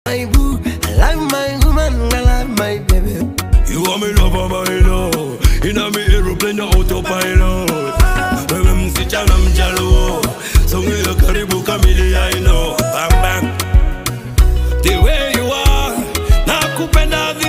My boo, I like my woman, I like my baby. You are me lover, my love. In a me aeroplane, autopilot. When I'm sitting, I'm jello. So me a karibu kamili, I know. Bang bang. The way you are, nakupenda.